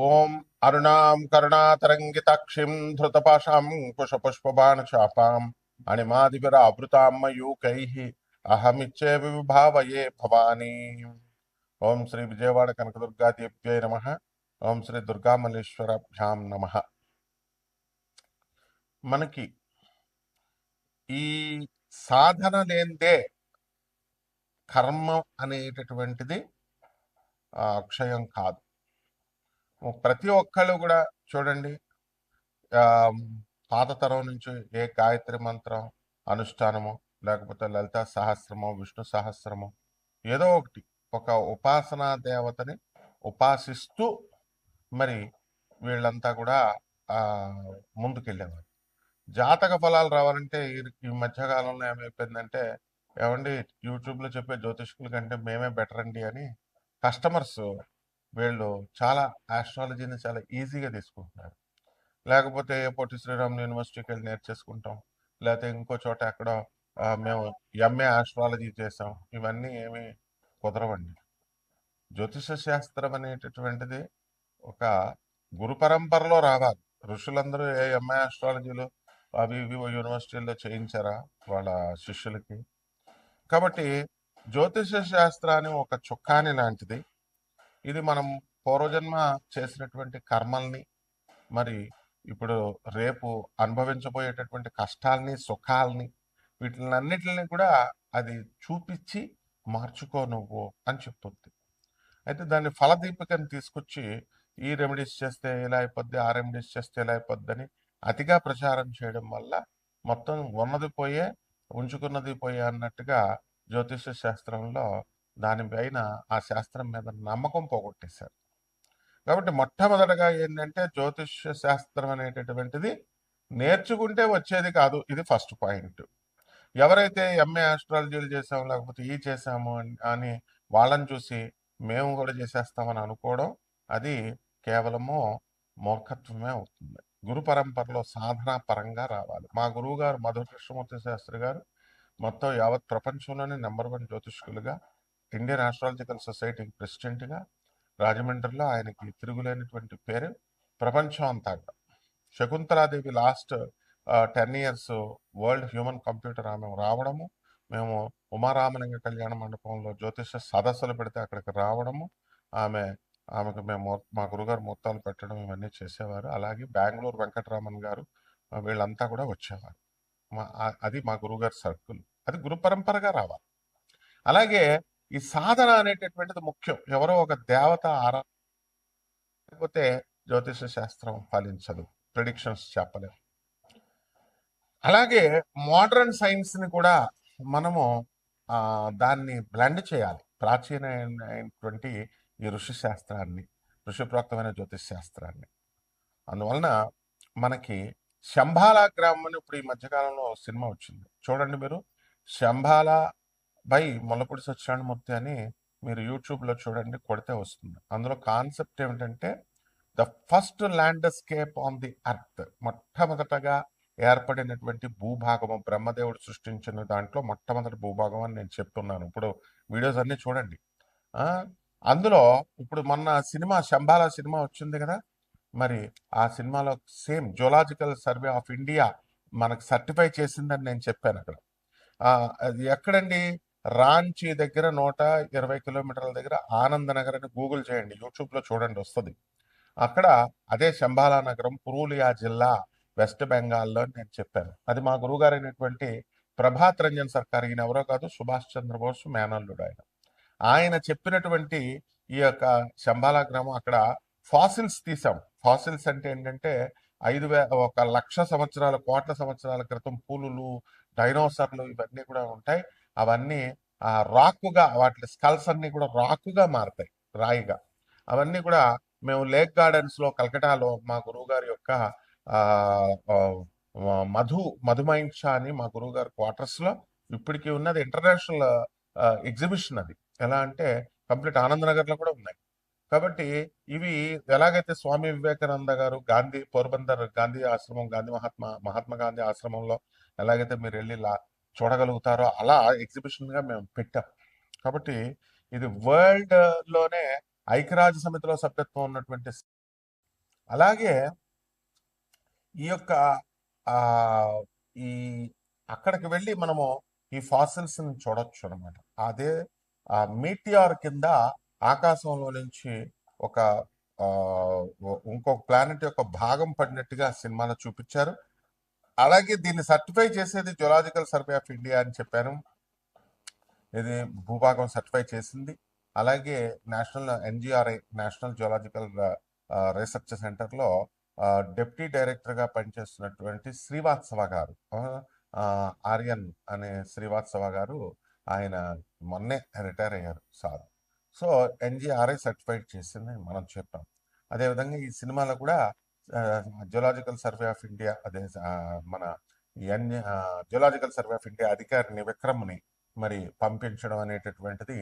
ఓం అరుణాం కరుణాతరంగితాక్షిం ధృతపాశాం కుశపుష్పబాణచాపాం అణిమాదిభిరావృతాం మయూకైః అహమిచ్చేవి విభావయే భవానీ. ఓం శ్రీ విజయవాడ కనకదుర్గాదేవ్యై నమః. ఓం శ్రీ దుర్గామల్లేశ్వరాభ్యాం నమః. మనకి ఈ సాధన లేనిదే కర్మ అనేటటువంటిది అక్షయం కాదు. ప్రతి ఒక్కళ్ళు కూడా చూడండి, ఆ, పాత తరం నుంచి ఏ గాయత్రి మంత్రం అనుష్ఠానము, లేకపోతే లలితా సహస్రము, విష్ణు సహస్రము, ఏదో ఒకటి ఒక ఉపాసనా దేవతని ఉపాసిస్తూ మరి వీళ్ళంతా కూడా ఆ ముందుకెళ్ళేవారు. జాతక ఫలాలు రావాలంటే ఈ మధ్యకాలంలో ఏమైపోయిందంటే, ఏమండి యూట్యూబ్లో చెప్పే జ్యోతిష్కుల కంటే మేమే బెటర్ అండి అని కస్టమర్స్ వీళ్ళు చాలా ఆస్ట్రాలజీని చాలా ఈజీగా తీసుకుంటున్నారు. లేకపోతే పొట్టి శ్రీరాములు యూనివర్సిటీకి వెళ్ళి నేర్చేసుకుంటాం, లేకపోతే ఇంకో చోట ఎక్కడో మేము ఎంఏ ఆస్ట్రాలజీ చేసాం. ఇవన్నీ ఏమి కుదరవండి. జ్యోతిష శాస్త్రం అనేటటువంటిది ఒక గురు పరంపరలో రావాలి. ఋషులందరూ ఏ ఎంఏ ఆస్ట్రాలజీలు అవి ఇవి యూనివర్సిటీల్లో చేయించారా వాళ్ళ శిష్యులకి? కాబట్టి జ్యోతిష శాస్త్రాన్ని ఒక చుక్కాని లాంటిది. ఇది మనం పూర్వజన్మ చేసినటువంటి కర్మల్ని, మరి ఇప్పుడు రేపు అనుభవించబోయేటటువంటి కష్టాల్ని, సుఖాల్ని, వీటినన్నిటిని కూడా అది చూపించి మార్చుకో నువ్వు అని చెప్తుంది. అయితే దాన్ని ఫలదీపికని తీసుకొచ్చి ఈ రెమెడీస్ చేస్తే ఇలా అయిపోద్ది, ఆ రెమెడీస్ చేస్తే ఇలా అయిపోద్ది అని అతిగా ప్రచారం చేయడం వల్ల మొత్తం ఉన్నది పోయే, ఉంచుకున్నది పోయే అన్నట్టుగా జ్యోతిష శాస్త్రంలో దానిపైన, ఆ శాస్త్రం మీద నమ్మకం పోగొట్టేశారు. కాబట్టి మొట్టమొదటగా ఏంటంటే జ్యోతిష శాస్త్రం అనేటటువంటిది నేర్చుకుంటే వచ్చేది కాదు. ఇది ఫస్ట్ పాయింట్. ఎవరైతే ఎంఏ ఆస్ట్రాలజీలు చేసాము, లేకపోతే ఈ చేసాము అని వాళ్ళని చూసి మేము కూడా చేసేస్తామని అనుకోవడం, అది కేవలము మూర్ఖత్వమే అవుతుంది. గురు పరంపరలో సాధనా పరంగా రావాలి. మా గురువు గారు మధు కృష్ణమూర్తి శాస్త్రి గారు మొత్తం యావత్ ప్రపంచంలోనే నెంబర్ 1 జ్యోతిష్కులుగా, ఇండియన్ ఆస్ట్రాలజికల్ సొసైటీకి ప్రెసిడెంట్గా, రాజమండ్రిలో ఆయనకి తిరుగులేనటువంటి పేరు ప్రపంచం అంతా. Shakuntala Devi last 10 years world human computer ఆమె రావడము, మేము ఉమారామలింగ కళ్యాణ మండపంలో జ్యోతిష సదస్సులు పెడితే అక్కడికి రావడము, ఆమెకు మేము మా గురుగారు ముహూర్తాలు పెట్టడం, ఇవన్నీ చేసేవారు. అలాగే బెంగళూరు వెంకటరామన్ గారు వీళ్ళంతా కూడా వచ్చేవారు. అది మా గురుగారి సర్కిల్. అది గురు పరంపరగా రావాలి. అలాగే ఈ సాధన అనేటటువంటిది ముఖ్యం. ఎవరో ఒక దేవత లేకపోతే జ్యోతిష శాస్త్రం ఫలించదు, ప్రిడిక్షన్స్ చెప్పలేము. అలాగే మోడర్న్ సైన్స్ ని కూడా మనము దాన్ని బ్లెండ్ చేయాలి. ప్రాచీనమైనటువంటి ఈ ఋషి శాస్త్రాన్ని, ఋషిప్రోక్తమైన జ్యోతిష్ శాస్త్రాన్ని. అందువలన మనకి శంబాల గ్రామం అని ఇప్పుడు ఈ మధ్యకాలంలో సినిమా వచ్చింది చూడండి మీరు. శంబాల బై ముల్లపూడి సత్యనారాయణమూర్తి అని మీరు యూట్యూబ్లో చూడండి, కొడితే వస్తుంది. అందులో కాన్సెప్ట్ ఏమిటంటే the first landscape on the earth. మొట్టమొదటగా ఏర్పడినటువంటి భూభాగము, బ్రహ్మదేవుడు సృష్టించిన దాంట్లో మొట్టమొదటి భూభాగం అని నేను చెప్తున్నాను. ఇప్పుడు వీడియోస్ అన్ని చూడండి. అందులో ఇప్పుడు మొన్న సినిమా శంబాల సినిమా వచ్చింది కదా, మరి ఆ సినిమాలో same zoological survey of India మనకు సర్టిఫై చేసిందని నేను చెప్పాను అక్కడ. అది ఎక్కడండి? రాంచీ దగ్గర 120 కిలోమీటర్ల దగ్గర ఆనందనగర్ అని గూగుల్ చేయండి, యూట్యూబ్లో చూడండి, వస్తుంది. అక్కడ అదే శంబాలా నగరం, పురూలియా జిల్లా, వెస్ట్ బెంగాల్లో నేను చెప్పాను. అది మా గురువుగారు అయినటువంటి ప్రభాత్ రంజన్ సర్కార్, ఈయన ఎవరో కాదు, సుభాష్ చంద్రబోస్ మేనల్లుడు ఆయన. ఆయన చెప్పినటువంటి ఈ యొక్క శంబాలా గ్రామం, అక్కడ ఫాసిల్స్ తీసాం. ఫాసిల్స్ అంటే ఏంటంటే 1,00,000 సంవత్సరాల, కోట్ల సంవత్సరాల క్రితం పూలులు, డైనోసర్లు ఇవన్నీ కూడా ఉంటాయి. అవన్నీ రాకుగా, వాటి స్కల్స్ అన్ని కూడా రాకుగా మారతాయి, రాయిగా. అవన్నీ కూడా మేము లేక్ గార్డెన్స్ లో కలకటాలో మా గురువు గారి యొక్క మధుమైంష అని మా గురువు గారి క్వార్టర్స్ లో ఇప్పటికీ ఉన్నది. ఇంటర్నేషనల్ ఎగ్జిబిషన్ అది. ఎలా అంటే కంప్లీట్ ఆనందనగర్ లో కూడా ఉన్నాయి. కాబట్టి ఇవి ఎలాగైతే స్వామి వివేకానంద గారు గాంధీ పోర్బందర్ గాంధీ ఆశ్రమం, మహాత్మా గాంధీ ఆశ్రమంలో ఎలాగైతే మీరు వెళ్ళి చూడగలుగుతారో, అలా ఎగ్జిబిషన్ గా మేము పెట్టాం. కాబట్టి ఇది వరల్డ్ లోనే ఐక్యరాజ్య సమితిలో సభ్యత్వం ఉన్నటువంటి అలాగే ఈ యొక్క ఆ ఈ అక్కడికి వెళ్ళి మనము ఈ ఫాసిల్స్ ని చూడొచ్చు అనమాట. అదే మీటిఆర్ కింద ఆకాశంలో నుంచి ఒక ఆ, ఇంకొక ప్లానెట్ యొక్క భాగం పడినట్టుగా సినిమాలో చూపించారు. అలాగే దీన్ని సర్టిఫై చేసేది జులాజికల్ సర్వే ఆఫ్ ఇండియా అని చెప్పారు. ఇది భూభాగం సర్టిఫై చేసింది. అలాగే national NGRI national geological research సెంటర్లో డిప్యూటీ డైరెక్టర్గా పనిచేస్తున్నటువంటి శ్రీవాత్సవ గారు, ఆర్యన్ అనే శ్రీవాత్సవ గారు, ఆయన మొన్నే రిటైర్ అయ్యారు సార్. సో ఎన్జిఆర్ఐ సర్టిఫైడ్ చేసింది మనం చెప్పాం. అదేవిధంగా ఈ సినిమాలో కూడా జియోలాజికల్ సర్వే ఆఫ్ ఇండియా, అదే మన జియోలాజికల్ సర్వే ఆఫ్ ఇండియా అధికారిని విక్రమ్ని మరి పంపించడం అనేటటువంటిది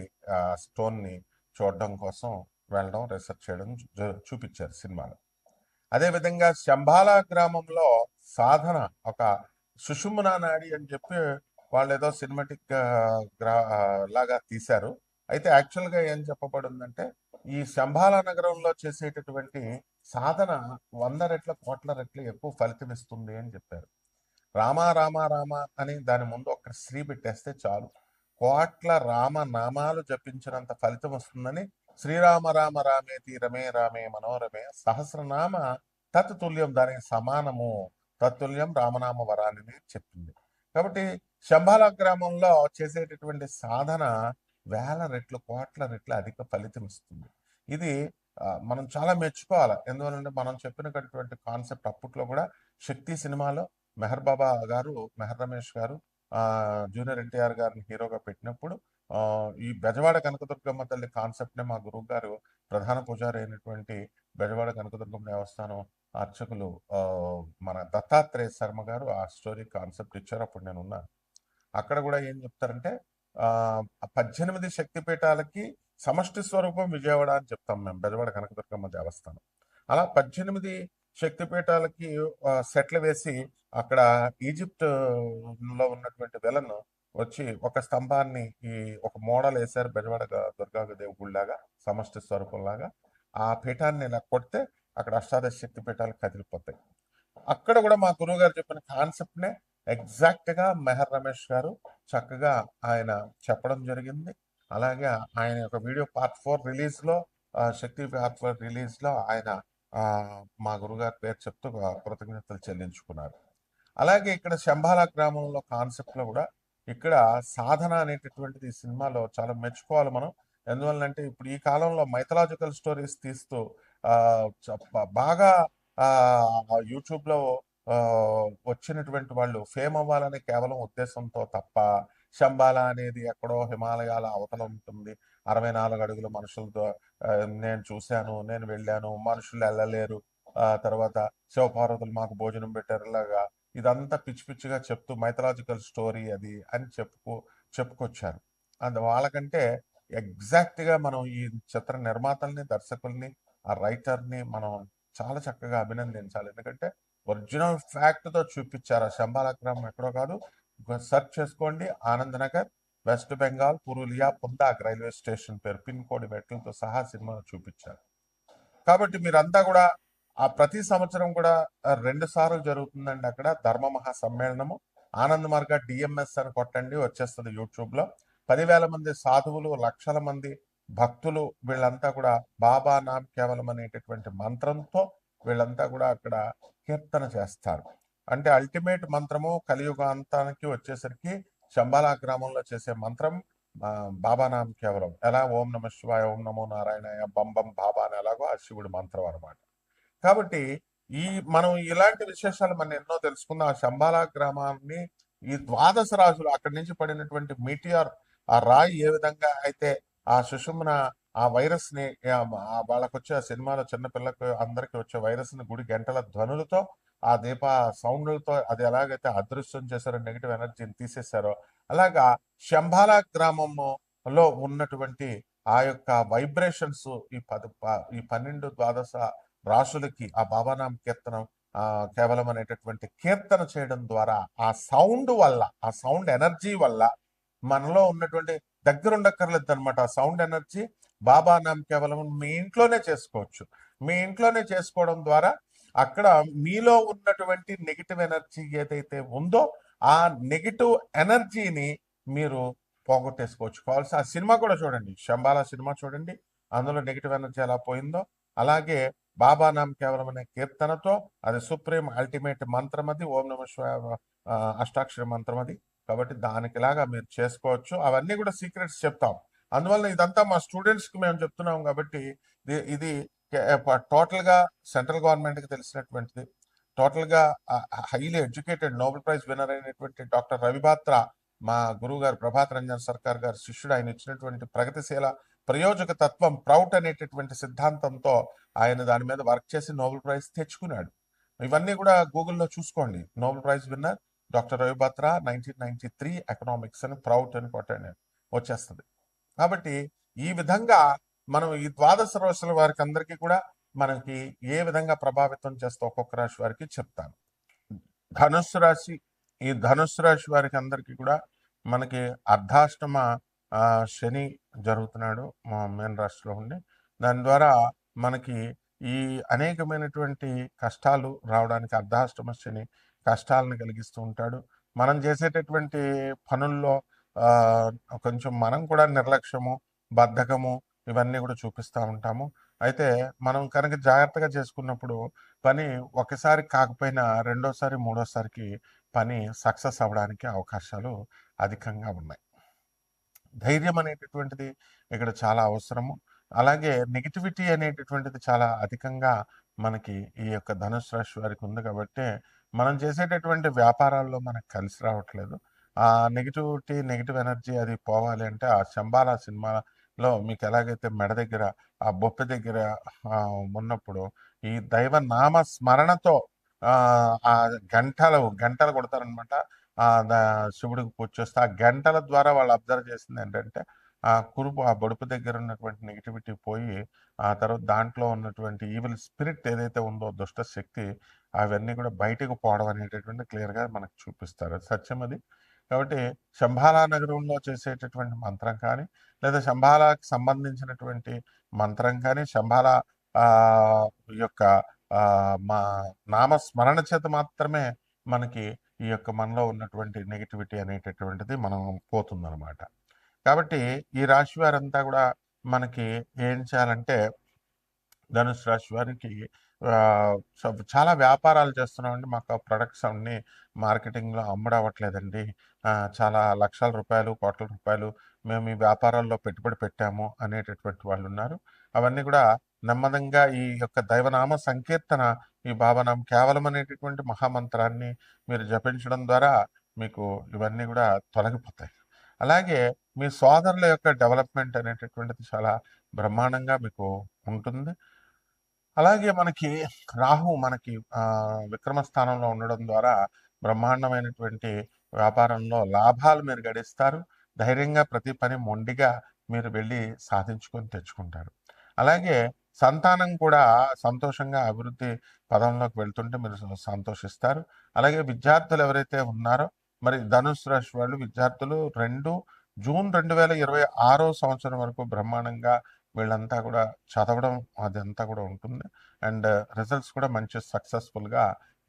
స్టోన్ని చూడడం కోసం వెళ్ళడం, రీసెర్చ్ చేయడం చూపించారు సినిమాలో. అదేవిధంగా శంబాలా గ్రామంలో సాధన ఒక సుషుమ్నా నాడి అని చెప్పి వాళ్ళు ఏదో సినిమాటిక్ లాగా తీశారు. అయితే యాక్చువల్గా ఏం చెప్పబడిందంటే ఈ శంబాలా నగరంలో చేసేటటువంటి సాధన 100 రెట్ల కోట్ల రెట్లు ఎక్కువ ఫలితం ఇస్తుంది అని చెప్పారు. రామ రామ రామ అని దాని ముందు ఒక శ్రీ పెట్టేస్తే చాలు, కోట్ల రామ నామాలు జపించినంత ఫలితం వస్తుందని శ్రీరామ రామ రామేతి రమే రామే మనోరమే సహస్రనామ తత్తుల్యం, దానికి సమానము, తత్తుల్యం రామనామ వరాన్ని చెప్పింది. కాబట్టి శంబాలా గ్రామంలో చేసేటటువంటి సాధన వేల రెట్లు కోట్ల రెట్లు అధిక ఫలితం ఇస్తుంది. ఇది మనం చాలా మెచ్చుకోవాలి. ఎందువలంటే మనం చెప్పినటువంటి కాన్సెప్ట్ అప్పట్లో కూడా శక్తి సినిమాలో మెహర్ బాబా గారు, మెహర్ రమేష్ గారు జూనియర్ ఎన్టీఆర్ గారిని హీరోగా పెట్టినప్పుడు ఈ బెజవాడ కనకదుర్గమ్మ తల్లి కాన్సెప్ట్నే మా గురువు గారు ప్రధాన పూజారి అయినటువంటి బెజవాడ కనకదుర్గమ్మ దేవస్థానం అర్చకులు మన దత్తాత్రేయ శర్మ గారు ఆ స్టోరీ కాన్సెప్ట్ ఇచ్చారు. అప్పుడు నేను ఉన్నాను. అక్కడ కూడా ఏం చెప్తారంటే 18 శక్తిపీఠాలకి సమష్టి స్వరూపం విజయవాడ అని చెప్తాం మేము, బెజవాడ కనకదుర్గమ్మ దేవస్థానం. అలా 18 శక్తిపీఠాలకి సెట్లు వేసి అక్కడ ఈజిప్ట్ లో ఉన్నటువంటి వెలను వచ్చి ఒక స్తంభాన్ని ఈ ఒక మోడల్ వేశారు బెజవాడ దుర్గాదేవి గుడిలాగా, సమష్టి స్వరూపంలాగా. ఆ పీఠాన్ని ఇలా కొడితే అక్కడ అష్టాదశ శక్తి పీఠాలు కదిలిపోతాయి. అక్కడ కూడా మా గురువు గారు చెప్పిన కాన్సెప్ట్ నే ఎగ్జాక్ట్ గా మెహర్ రమేష్ గారు చక్కగా ఆయన చెప్పడం జరిగింది. అలాగే ఆయన యొక్క వీడియో పార్ట్ 4 రిలీజ్ లో, శక్తి పార్ట్ 4 రిలీజ్ లో ఆయన మా గురుగారి పేరు చెప్తూ కృతజ్ఞతలు చెల్లించుకున్నారు. అలాగే ఇక్కడ శంబాలా గ్రామంలో కాన్సెప్ట్ లో కూడా ఇక్కడ సాధన అనేటటువంటిది ఈ సినిమాలో చాలా మెచ్చుకోవాలి మనం. ఎందువల్లంటే ఇప్పుడు ఈ కాలంలో మైథలాజికల్ స్టోరీస్ తీస్తూ బాగా యూట్యూబ్ లో వచ్చినటువంటి వాళ్ళు ఫేమ్ అవ్వాలనే కేవలం ఉద్దేశంతో తప్ప, శంబాలా అనేది ఎక్కడో హిమాలయాల అవతల ఉంటుంది, 64 అడుగుల మనుషులతో నేను చూశాను, నేను వెళ్ళాను, మనుషులు వెళ్ళలేరు, తర్వాత శివపార్వతులు మాకు భోజనం పెట్టారులాగా ఇదంతా పిచ్చి పిచ్చిగా చెప్తూ మైథలాజికల్ స్టోరీ అది అని చెప్పుకొచ్చారు. వాళ్ళకంటే ఎగ్జాక్ట్ గా మనం ఈ చిత్ర నిర్మాతల్ని, దర్శకుల్ని, ఆ రైటర్ని మనం చాలా చక్కగా అభినందించాలి. ఎందుకంటే ఒరిజినల్ ఫ్యాక్ట్ తో చూపించారు. ఆ శంబాలా గ్రామం ఎక్కడో కాదు, సెర్చ్ చేసుకోండి, Anand Nagar, West Bengal, Purulia, Pundag railway station పేరు, పిన్ కోడ్ మెట్లతో సహా సినిమాను చూపించారు. కాబట్టి మీరంతా కూడా ప్రతి సంవత్సరం కూడా 2 సార్లు జరుగుతుందండి అక్కడ ధర్మ మహా సమ్మేళనము. ఆనంద్ మార్గ డిఎంఎస్ అని కొట్టండి, వచ్చేస్తుంది యూట్యూబ్ లో. 10,000 మంది సాధువులు, లక్షల మంది భక్తులు, వీళ్ళంతా కూడా బాబా నామ్ కేవలం అనేటటువంటి మంత్రంతో వీళ్ళంతా కూడా అక్కడ కీర్తన చేస్తారు. అంటే అల్టిమేట్ మంత్రము కలియుగాంతానికి వచ్చేసరికి శంబాలా గ్రామంలో చేసే మంత్రం బాబా నామ్ కేవలం. ఎలా ఓం నమ శివాయ, ఓం నమో నారాయణయ, బం బం బాబా అని ఎలాగో ఆ శివుడి మంత్రం అనమాట. కాబట్టి మనం ఇలాంటి విశేషాలు మనం ఎన్నో తెలుసుకుందాం. ఆ శంబాలా గ్రామాన్ని ఈ 12 రాజులు అక్కడి నుంచి పడినటువంటి మీటిఆర్, ఆ రాయి ఏ విధంగా అయితే ఆ సుషుమ్న ఆ వైరస్ ని వాళ్ళకి వచ్చే ఆ సినిమాలో చిన్నపిల్లలకు అందరికి వచ్చే వైరస్ ని గుడి గంటల ధ్వనులతో, ఆ దీప సౌండ్లతో అది ఎలాగైతే అదృశ్యం చేశారో, నెగిటివ్ ఎనర్జీని తీసేశారో, అలాగా శంబాలా గ్రామంలో ఉన్నటువంటి ఆ యొక్క వైబ్రేషన్స్ ఈ 12 12 రాసులకి ఆ బాబానామ్ కీర్తనం కేవలం అనేటటువంటి కీర్తన చేయడం ద్వారా ఆ సౌండ్ వల్ల, ఆ సౌండ్ ఎనర్జీ వల్ల మనలో ఉన్నటువంటి దగ్గరుండక్కర్లేదు అనమాట. ఆ సౌండ్ ఎనర్జీ బాబా నామ్ కేవలం మీ ఇంట్లోనే చేసుకోవచ్చు. మీ ఇంట్లోనే చేసుకోవడం ద్వారా అక్కడ మీలో ఉన్నటువంటి నెగిటివ్ ఎనర్జీ ఏదైతే ఉందో ఆ నెగిటివ్ ఎనర్జీని మీరు పోగొట్టేసుకోవచ్చు. కావాల్సి ఆ సినిమా కూడా చూడండి, శంబాలా సినిమా చూడండి, అందులో నెగిటివ్ ఎనర్జీ ఎలా పోయిందో. అలాగే బాబా నామ్ కేవలం అనే కీర్తనతో, అది సుప్రీం అల్టిమేట్ మంత్రం, అది ఓం నమ శివాయ అష్టాక్షర మంత్రం అది. కాబట్టి దానికిలాగా మీరు చేసుకోవచ్చు. అవన్నీ కూడా సీక్రెట్స్ చెప్తాం. అందువల్ల ఇదంతా మా స్టూడెంట్స్ కి మేము చెప్తున్నాం కాబట్టి ఇది టోటల్ గా సెంట్రల్ గవర్నమెంట్ కి తెలిసినటువంటిది. టోటల్ గా highly educated Nobel prize winner అయినటువంటి డాక్టర్ రవిబాత్రా, మా గురువు గారు ప్రభాత్ రంజన్ సర్కార్ గారి శిష్యుడు, ఆయన ఇచ్చినటువంటి ప్రగతిశీల ప్రయోజక తత్వం ప్రౌట్ అనేటటువంటి సిద్ధాంతంతో ఆయన దాని మీద వర్క్ చేసి నోబెల్ ప్రైజ్ తెచ్చుకున్నాడు. ఇవన్నీ కూడా గూగుల్లో చూసుకోండి. Nobel prize winner doctor Ravi Batra 1993 economics అని ప్రౌట్ అని కొట్టండి, వచ్చేస్తుంది. కాబట్టి ఈ విధంగా మనం ఈ ద్వాదశ రాశుల వారికి అందరికీ కూడా మనకి ఏ విధంగా ప్రభావితం చేస్తే ఒక్కొక్క రాశి వారికి చెప్తాను. ధనుస్సు రాశి, ఈ ధనుస్సు రాశి వారికి అందరికీ కూడా మనకి అర్ధాష్టమ శని జరుగుతున్నాడు మా మేన్ రాశిలో ఉండి. దాని ద్వారా మనకి ఈ అనేకమైనటువంటి కష్టాలు రావడానికి అర్ధాష్టమ శని కష్టాలను కలిగిస్తూ ఉంటాడు. మనం చేసేటటువంటి పనుల్లో కొంచెం మనం కూడా నిర్లక్ష్యము, బద్ధకము ఇవన్నీ కూడా చూపిస్తూ ఉంటాము. అయితే మనం కనుక జాగ్రత్తగా చేసుకున్నప్పుడు పని ఒకసారి కాకపోయినా రెండోసారి మూడోసారికి పని సక్సెస్ అవ్వడానికి అవకాశాలు అధికంగా ఉన్నాయి. ధైర్యం అనేటటువంటిది ఇక్కడ చాలా అవసరము. అలాగే నెగిటివిటీ అనేటటువంటిది చాలా అధికంగా మనకి ఈ యొక్క ధనుసు రాశి వారికి ఉంది. కాబట్టి మనం చేసేటటువంటి వ్యాపారాల్లో మనకు కలిసి రావట్లేదు. ఆ నెగిటివిటీ, నెగిటివ్ ఎనర్జీ అది పోవాలి అంటే ఆ శంబాలా సినిమాలో మీకు ఎలాగైతే మెడ దగ్గర ఆ బొప్ప దగ్గర ఉన్నప్పుడు ఈ దైవ నామ స్మరణతో ఆ గంటలు కొడతారనమాట. శివుడికి పూజ చేస్తే ఆ గంటల ద్వారా వాళ్ళు అబ్జర్వ్ చేసింది ఏంటంటే ఆ బొడుపు దగ్గర ఉన్నటువంటి నెగిటివిటీ పోయి ఆ తర్వాత దాంట్లో ఉన్నటువంటి ఈవిల్ స్పిరిట్ ఏదైతే ఉందో, దుష్ట శక్తి, అవన్నీ కూడా బయటకు పోవడం అనేటటువంటి క్లియర్గా మనకు చూపిస్తారు. సత్యం అది. కాబట్టి శంబాలా నగరంలో చేసేటటువంటి మంత్రం కానీ, లేదా శంబాలాకి సంబంధించినటువంటి మంత్రం కానీ, శంబాలా యొక్క మా నామస్మరణ చేత మాత్రమే మనకి ఈ యొక్క మనలో ఉన్నటువంటి నెగిటివిటీ అనేటటువంటిది మనం పోతుందన్నమాట. కాబట్టి ఈ రాశి వారంతా కూడా మనకి ఏం చేయాలంటే, ధనుసు రాశి వారికి చాలా వ్యాపారాలు చేస్తున్నామండి, మాకు ఆ ప్రొడక్ట్స్ అన్ని మార్కెటింగ్లో అమ్ముడవ్వట్లేదండి, చాలా లక్షల రూపాయలు, కోట్ల రూపాయలు మేము ఈ వ్యాపారాల్లో పెట్టుబడి పెట్టాము అనేటటువంటి వాళ్ళు ఉన్నారు. అవన్నీ కూడా నెమ్మదంగా ఈ యొక్క దైవనామ సంకీర్తన, ఈ భావనామం కేవలం అనేటటువంటి మహామంత్రాన్ని మీరు జపించడం ద్వారా మీకు ఇవన్నీ కూడా తొలగిపోతాయి. అలాగే మీ సోదరుల యొక్క డెవలప్మెంట్ అనేటటువంటిది చాలా బ్రహ్మాండంగా మీకు ఉంటుంది. అలాగే మనకి రాహు మనకి విక్రమ స్థానంలో ఉండడం ద్వారా బ్రహ్మాండమైనటువంటి వ్యాపారంలో లాభాలు మీరు గడిస్తారు. ధైర్యంగా ప్రతి పని మొండిగా మీరు వెళ్ళి సాధించుకొని తెచ్చుకుంటారు. అలాగే సంతానం కూడా సంతోషంగా అభివృద్ధి పదంలోకి వెళ్తుంటే మీరు సంతోషిస్తారు. అలాగే విద్యార్థులు ఎవరైతే ఉన్నారో, మరి ధనుసు రాశి వాళ్ళు విద్యార్థులు జూన్ 2026 సంవత్సరం వరకు బ్రహ్మాండంగా వీళ్ళంతా కూడా చదవడం అదంతా కూడా ఉంటుంది. అండ్ రిజల్ట్స్ కూడా మంచి సక్సెస్ఫుల్గా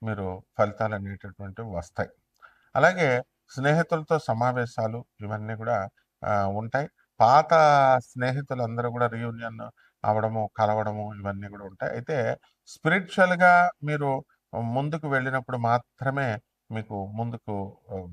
మీరు ఫలితాలు అనేటటువంటివి వస్తాయి. అలాగే స్నేహితులతో సమావేశాలు ఇవన్నీ కూడా ఉంటాయి. పాత స్నేహితులందరూ కూడా రీయూనియన్ అవడము, కలవడము ఇవన్నీ కూడా ఉంటాయి. అయితే స్పిరిచువల్గా మీరు ముందుకు వెళ్ళినప్పుడు మాత్రమే మీకు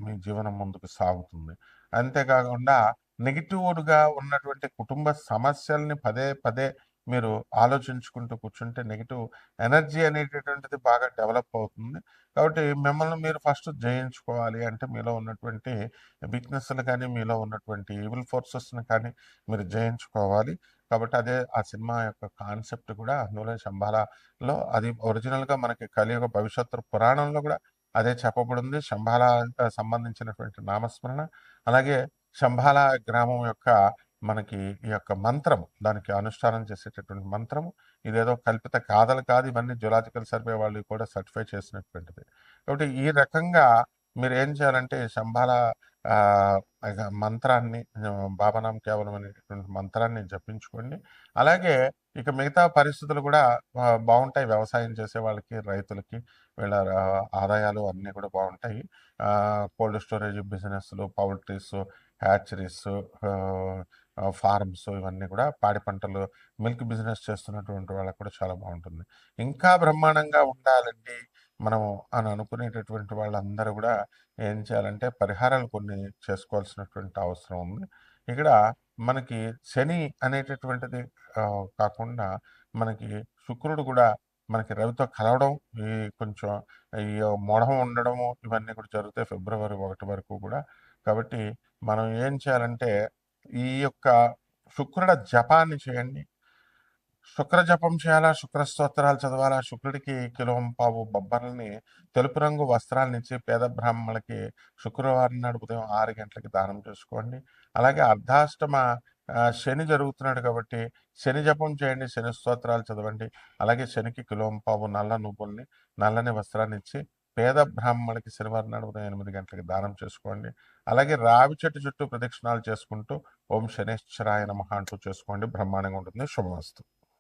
మీ జీవనం ముందుకు సాగుతుంది. అంతేకాకుండా నెగిటివ్గా ఉన్నటువంటి కుటుంబ సమస్యల్ని పదే పదే మీరు ఆలోచించుకుంటూ కూర్చుంటే నెగిటివ్ ఎనర్జీ అనేటటువంటిది బాగా డెవలప్ అవుతుంది. కాబట్టి మిమ్మల్ని మీరు ఫస్ట్ జయించుకోవాలి అంటే మీలో ఉన్నటువంటి వీక్నెస్లు కానీ, మీలో ఉన్నటువంటి ఈవిల్ ఫోర్సెస్ని కానీ మీరు జయించుకోవాలి. కాబట్టి అదే ఆ సినిమా యొక్క కాన్సెప్ట్ కూడా. అందులో శంబాలాలో అది ఒరిజినల్గా మనకి కలియుగ భవిష్యత్తు పురాణంలో కూడా అదే చెప్పబడింది. శంబాలా సంబంధించినటువంటి నామస్మరణ, అలాగే శంబాలా గ్రామం యొక్క మనకి ఈ యొక్క మంత్రం, దానికి అనుష్ఠానం చేసేటటువంటి మంత్రము, ఇదేదో కల్పిత కాదు. ఇవన్నీ జులాజికల్ సర్వే వాళ్ళు కూడా సర్టిఫై చేసినటువంటిది. కాబట్టి ఈ రకంగా మీరు ఏం చేయాలంటే శంబాల ఇక మంత్రాన్ని భావనాం కేవలం అనేటువంటి మంత్రాన్ని జపించుకోండి. అలాగే ఇక మిగతా పరిస్థితులు కూడా బాగుంటాయి. వ్యవసాయం చేసే వాళ్ళకి, రైతులకి వీళ్ళ ఆదాయాలు అన్నీ కూడా బాగుంటాయి. కోల్డ్ స్టోరేజ్ బిజినెస్లు, పౌల్ట్రీస్, హ్యాచరీస్, ఫార్మ్స్ ఇవన్నీ కూడా పాడి పంటలు, మిల్క్ బిజినెస్ చేస్తున్నటువంటి వాళ్ళకి కూడా చాలా బాగుంటుంది. ఇంకా బ్రహ్మాండంగా ఉండాలండి మనము అని అనుకునేటటువంటి వాళ్ళందరూ కూడా ఏం చేయాలంటే పరిహారాలు కొన్ని చేసుకోవాల్సినటువంటి అవసరం ఉంది. ఇక్కడ మనకి శని అనేటటువంటిది కాకుండా మనకి శుక్రుడు కూడా మనకి రవితో కలవడం, ఈ కొంచెం ఈ మోఢం ఉండడము ఇవన్నీ కూడా జరుగుతాయి ఫిబ్రవరి 1 వరకు కూడా. కాబట్టి మనం ఏం చేయాలంటే ఈ యొక్క శుక్రుడ జపాన్ని చేయండి. శుక్ర జపం చేయాలా, శుక్ర స్తోత్రాలు చదవాలా, శుక్రుడికి కిలోంపావు బొబ్బర్లని తెలుపు రంగు వస్త్రాలనిచ్చి పేద బ్రాహ్మణులకి శుక్రవారం నాడు ఉదయం 6 గంటలకి దానం చేసుకోండి. అలాగే అర్ధాష్టమ శని జరుగుతున్నాడు కాబట్టి శని జపం చేయండి, శని స్తోత్రాలు చదవండి. అలాగే శనికి కిలోంపావు నల్ల నువ్వుల్ని, నల్లని వస్త్రాన్ని ఇచ్చి పేద బ్రాహ్మణులకి శనివారం నాడు ఉదయం 8 గంటలకి దానం చేసుకోండి. అలాగే రావి చెట్టు చుట్టూ ప్రదక్షిణాలు చేసుకుంటూ ఓం శనేశ్వరాయ నమః అంటూ చేసుకోండి. బ్రహ్మాండంగా ఉంటుంది. శుభమస్తు.